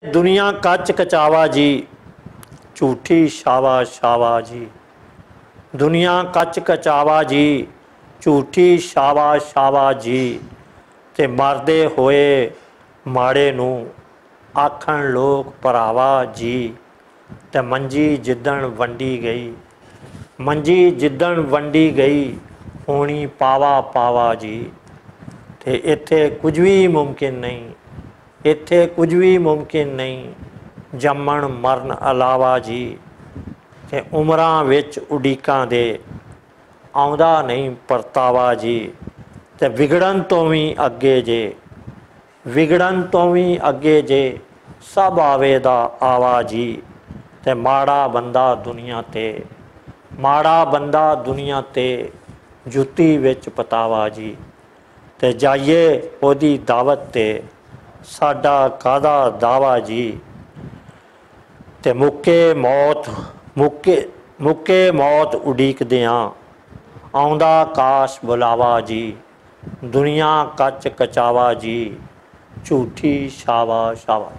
दुनिया कच कचावा जी, झूठी शावा शावा जी। दुनिया कच कचावा जी, झूठी शावा शावा जी। ते मरदे होए माड़े नूं आखण लोग भरावा जी। ते मंजी जिद्दण वंडी गई, मंजी जिद्दण वंडी गई, होनी पावा पावा जी। ते इत्थे कुछ भी मुमकिन नहीं, इत्थे कुछ भी मुमकिन नहीं, जम्मण मरण अलावा जी। ते उमरां विच उडीकां दे आउंदा नहीं परतावा जी। ते विगड़न तो भी अगे जे, विगड़न तो भी अगे जे, सब आवेदा आवा जी। ते माड़ा बंदा दुनिया ते, माड़ा बंदा दुनिया ते, जुत्ती विच पतावा जी। ते जाइए ओदी दावत ते, साडा कादा दावा जी। ते मुक्के मौत मुक्के मुक्के मौत उडीकदियां आउंदा काश बुलावा जी। दुनिया कच कचावा जी, झूठी शावा शावा।